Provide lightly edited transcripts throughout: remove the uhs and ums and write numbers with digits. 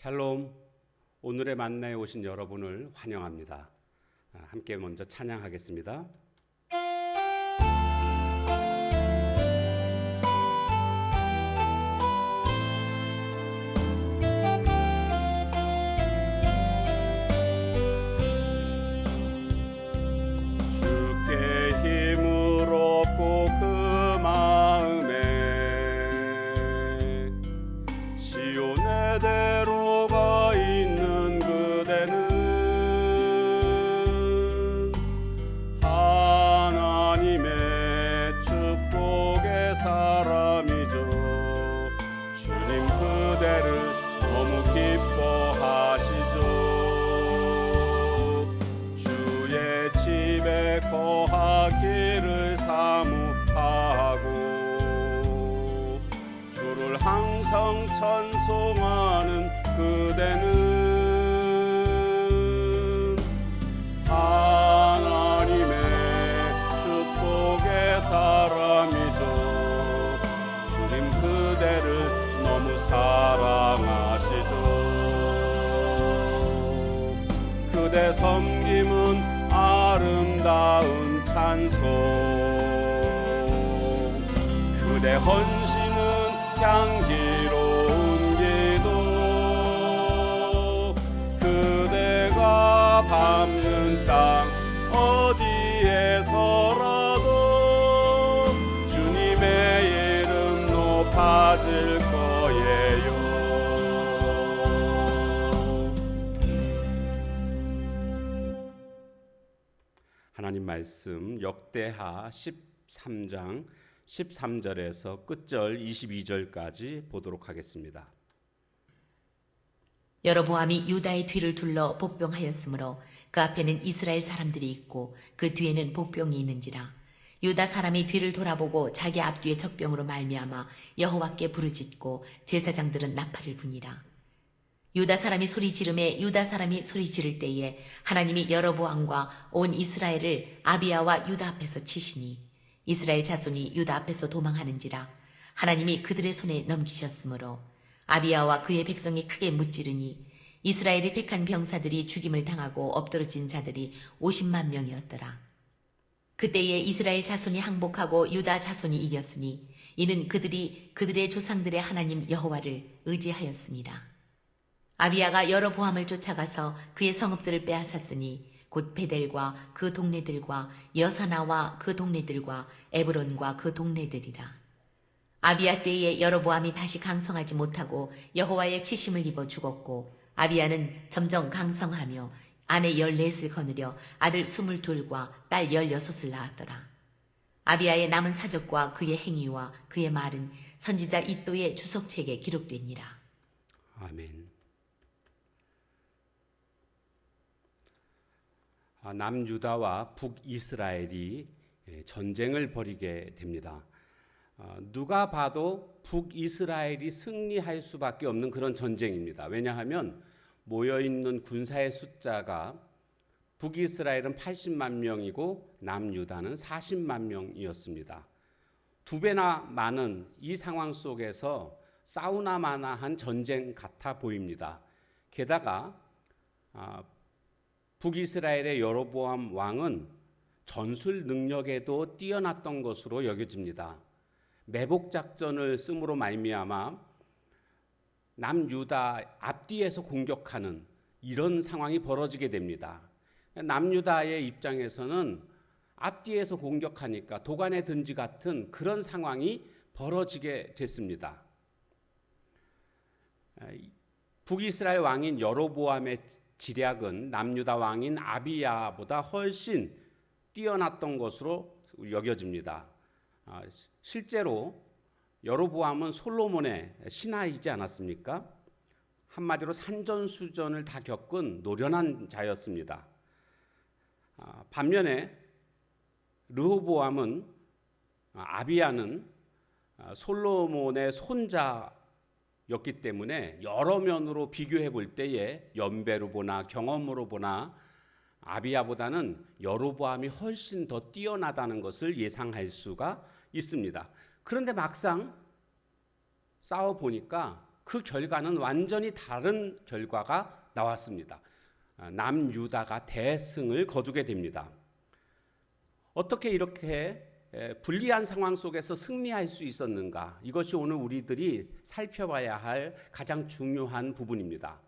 샬롬, 오늘의 만나에 오신 여러분을 환영합니다. 함께 먼저 찬양하겠습니다. 주께 힘을 얻고 그 마음에 시온의 대로가 있는 그대는 하나님의 축복의 사람이죠. 주님 그대를 너무 기뻐하시죠. 주의 집에 거하기를 사모하고 주를 항상 찬송하는 그대는 하나님의 축복의 사람이죠. 주님 그대를 너무 사랑하시죠. 그대 섬김은 아름다운 찬송, 그대 헌신은 향기로운 기도. 그대가 밟는 땅 어디에서라도 주님의 이름 높아질 거예요. 하나님 말씀 역대하 13장 13절에서 끝절 22절까지 보도록 하겠습니다. 여로보암이 유다의 뒤를 둘러 복병하였으므로 그 앞에는 이스라엘 사람들이 있고 그 뒤에는 복병이 있는지라. 유다 사람이 뒤를 돌아보고 자기 앞뒤에 적병으로 말미암아 여호와께 부르짖고 제사장들은 나팔을 부니라. 유다 사람이 소리 지르매 유다 사람이 소리 지를 때에 하나님이 여로보암과 온 이스라엘을 아비야와 유다 앞에서 치시니 이스라엘 자손이 유다 앞에서 도망하는지라. 하나님이 그들의 손에 넘기셨으므로 아비야와 그의 백성이 크게 무찌르니 이스라엘이 택한 병사들이 죽임을 당하고 엎드러진 자들이 50만 명이었더라. 그때에 이스라엘 자손이 항복하고 유다 자손이 이겼으니 이는 그들이 그들의 조상들의 하나님 여호와를 의지하였습니다. 아비야가 여로보암을 쫓아가서 그의 성읍들을 빼앗았으니 곧 베델과 그 동네들과 여사나와 그 동네들과 에브론과 그 동네들이라. 아비야 때에 여로보암이 다시 강성하지 못하고 여호와의 치심을 입어 죽었고 아비야는 점점 강성하며 아내 14을 거느려 아들 22과 딸 16을 낳았더라. 아비야의 남은 사적과 그의 행위와 그의 말은 선지자 이도의 주석책에 기록되니라. 아멘. 남유다와 북이스라엘이 전쟁을 벌이게 됩니다. 누가 봐도 북이스라엘이 승리할 수밖에 없는 그런 전쟁입니다. 왜냐하면 모여있는 군사의 숫자가 북이스라엘은 80만 명이고 남유다는 40만 명이었습니다. 두 배나 많은 이 상황 속에서 싸우나 마나한 전쟁 같아 보입니다. 게다가 북이스라엘의 여로보암 왕은 전술 능력에도 뛰어났던 것으로 여겨집니다. 매복 작전을 씀으로 말미암아 남유다 앞뒤에서 공격하는 이런 상황이 벌어지게 됩니다. 남유다의 입장에서는 앞뒤에서 공격하니까 도간에 든지 같은 그런 상황이 벌어지게 됐습니다. 북이스라엘 왕인 여로보암의 지략은 남유다 왕인 아비야보다 훨씬 뛰어났던 것으로 여겨집니다. 실제로 여로보암은 솔로몬의 신하이지 않았습니까? 한마디로 산전수전을 다 겪은 노련한 자였습니다. 반면에 르호보암은 아비야는 솔로몬의 손자였기 때문에 여러 면으로 비교해 볼 때에 연배로 보나 경험으로 보나 아비야보다는 여로보암이 훨씬 더 뛰어나다는 것을 예상할 수가 있습니다. 그런데 막상 싸워보니까 그 결과는 완전히 다른 결과가 나왔습니다. 남유다가 대승을 거두게 됩니다. 어떻게 이렇게 불리한 상황 속에서 승리할 수 있었는가? 이것이 오늘 우리들이 살펴봐야 할 가장 중요한 부분입니다.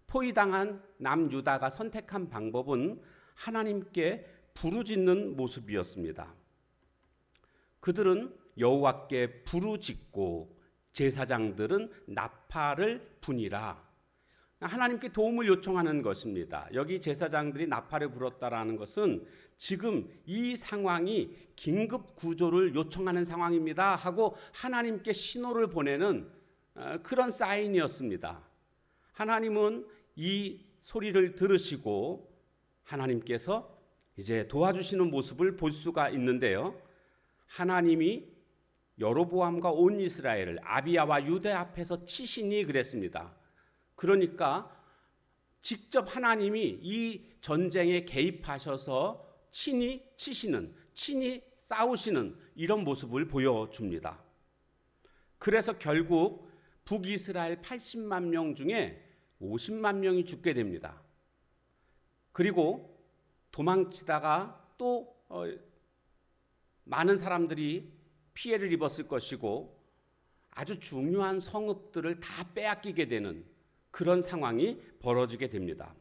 포위당한 남유다가 선택한 방법은 하나님께 부르짖는 모습이었습니다. 그들은 여호와께 부르짖고 제사장들은 나팔을 부니라. 하나님께 도움을 요청하는 것입니다. 여기 제사장들이 나팔을 불었다라는 것은 지금 이 상황이 긴급 구조를 요청하는 상황입니다 하고 하나님께 신호를 보내는 그런 사인이었습니다. 하나님은 이 소리를 들으시고 하나님께서 이제 도와주시는 모습을 볼 수가 있는데요. 하나님이 여로보암과 온 이스라엘을 아비야와 유다 앞에서 치시니 그랬습니다. 그러니까 직접 하나님이 이 전쟁에 개입하셔서 친히 치시는, 친히 싸우시는 이런 모습을 보여줍니다. 그래서 결국 북이스라엘 80만 명 중에 50만 명이 죽게 됩니다. 그리고 도망치다가 또 많은 사람들이 피해를 입었을 것이고 아주 중요한 성읍들을 다 빼앗기게 되는 그런 상황이 벌어지게 됩니다.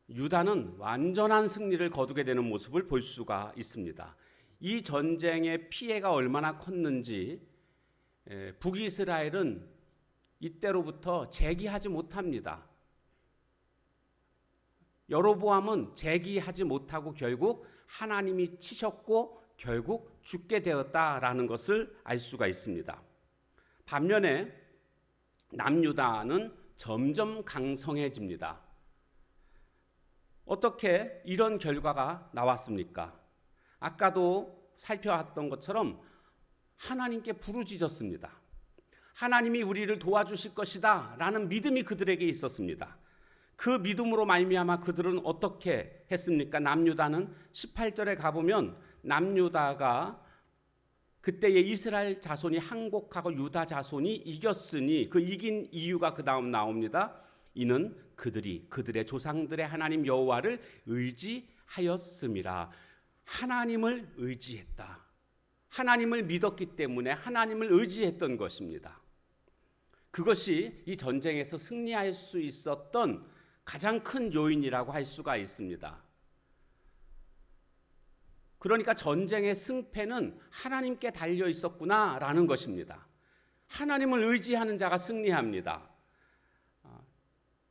유다는 완전한 승리를 거두게 되는 모습을 볼 수가 있습니다. 이 전쟁의 피해가 얼마나 컸는지 북이스라엘은 이때로부터 재기하지 못합니다. 여로보암은 재기하지 못하고 결국 하나님이 치셨고 결국 죽게 되었다라는 것을 알 수가 있습니다. 반면에 남유다는 점점 강성해집니다. 어떻게 이런 결과가 나왔습니까? 아까도 살펴봤던 것처럼 하나님께 부르짖었습니다. 하나님이 우리를 도와주실 것이다 라는 믿음이 그들에게 있었습니다. 그 믿음으로 말미암아 그들은 어떻게 했습니까? 남유다는 18절에 가보면 남유다가 그때의 이스라엘 자손이 항복하고 유다 자손이 이겼으니 그 이긴 이유가 그 다음 나옵니다. 이는 그들이 그들의 조상들의 하나님 여호와를 의지하였음이라. 하나님을 의지했다. 하나님을 믿었기 때문에 하나님을 의지했던 것입니다. 그것이 이 전쟁에서 승리할 수 있었던 가장 큰 요인이라고 할 수가 있습니다. 그러니까 전쟁의 승패는 하나님께 달려 있었구나라는 것입니다. 하나님을 의지하는 자가 승리합니다.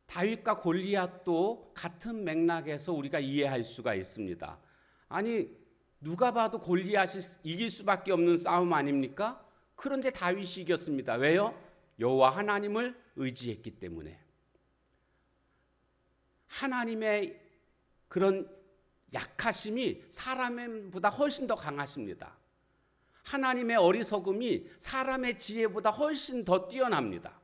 다윗과 골리앗도 같은 맥락에서 우리가 이해할 수가 있습니다. 아니 누가 봐도 골리앗이 이길 수밖에 없는 싸움 아닙니까? 그런데 다윗이 이겼습니다. 왜요? 여호와 하나님을 의지했기 때문에. 하나님의 그런 약하심이 사람보다 훨씬 더 강하십니다. 하나님의 어리석음이 사람의 지혜보다 훨씬 더 뛰어납니다.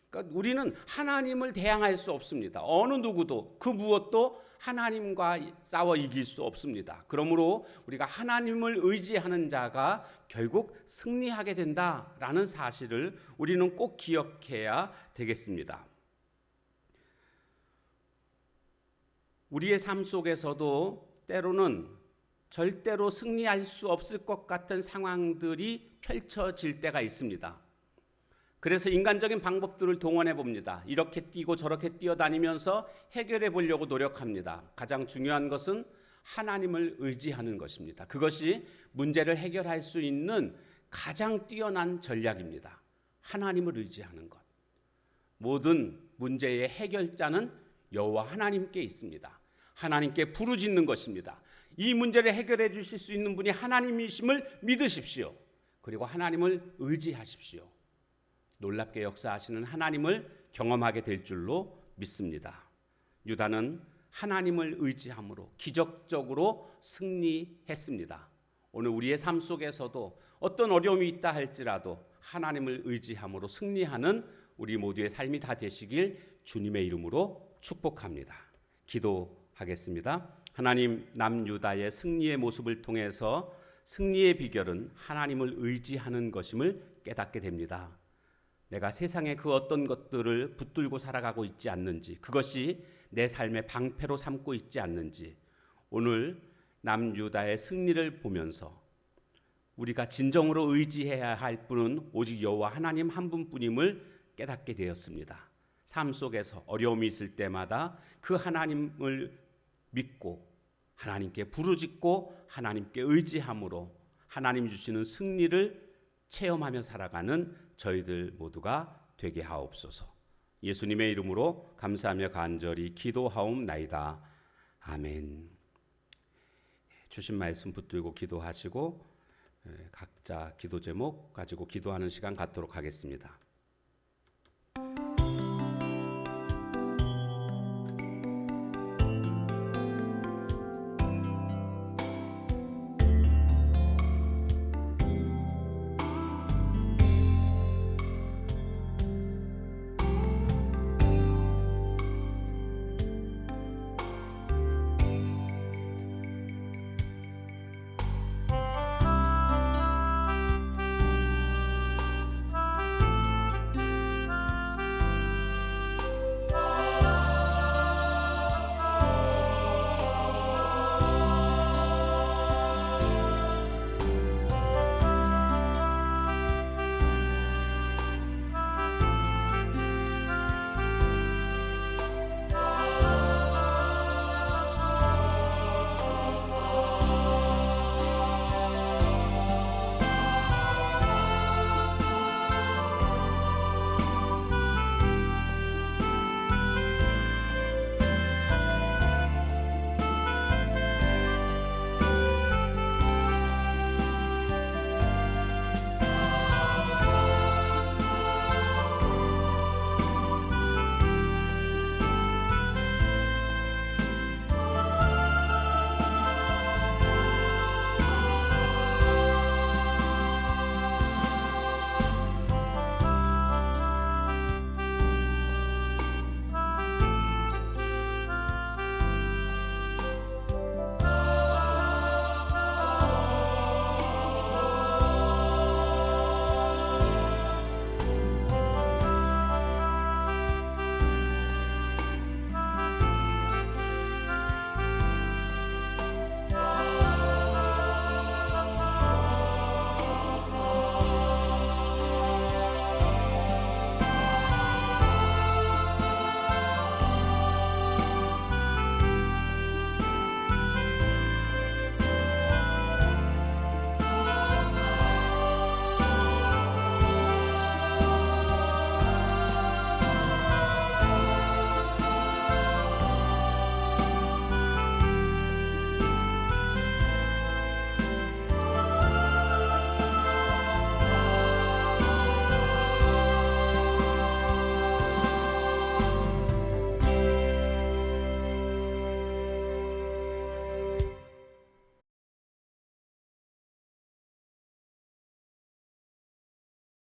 그러니까 우리는 하나님을 대항할 수 없습니다. 어느 누구도 그 무엇도 하나님과 싸워 이길 수 없습니다. 그러므로 우리가 하나님을 의지하는 자가 결국 승리하게 된다라는 사실을 우리는 꼭 기억해야 되겠습니다. 우리의 삶 속에서도 때로는 절대로 승리할 수 없을 것 같은 상황들이 펼쳐질 때가 있습니다. 그래서 인간적인 방법들을 동원해 봅니다. 이렇게 뛰고 저렇게 뛰어다니면서 해결해 보려고 노력합니다. 가장 중요한 것은 하나님을 의지하는 것입니다. 그것이 문제를 해결할 수 있는 가장 뛰어난 전략입니다. 하나님을 의지하는 것. 모든 문제의 해결자는 여호와 하나님께 있습니다. 하나님께 부르짖는 것입니다. 이 문제를 해결해 주실 수 있는 분이 하나님이심을 믿으십시오. 그리고 하나님을 의지하십시오. 놀랍게 역사하시는 하나님을 경험하게 될 줄로 믿습니다. 유다는 하나님을 의지함으로 기적적으로 승리했습니다. 오늘 우리의 삶 속에서도 어떤 어려움이 있다 할지라도 하나님을 의지함으로 승리하는 우리 모두의 삶이 다 되시길 주님의 이름으로 축복합니다. 기도하겠습니다. 하나님, 남유다의 승리의 모습을 통해서 승리의 비결은 하나님을 의지하는 것임을 깨닫게 됩니다. 내가 세상의 그 어떤 것들을 붙들고 살아가고 있지 않는지, 그것이 내 삶의 방패로 삼고 있지 않는지, 오늘 남유다의 승리를 보면서 우리가 진정으로 의지해야 할 분은 오직 여호와 하나님 한 분뿐임을 깨닫게 되었습니다. 삶 속에서 어려움이 있을 때마다 그 하나님을 믿고 하나님께 부르짖고 하나님께 의지함으로 하나님 주시는 승리를 체험하며 살아가는 저희들 모두가 되게 하옵소서. 예수님의 이름으로 감사하며 간절히 기도하옵나이다. 아멘. 주신 말씀 붙들고 기도하시고 각자 기도 제목 가지고 기도하는 시간 갖도록 하겠습니다.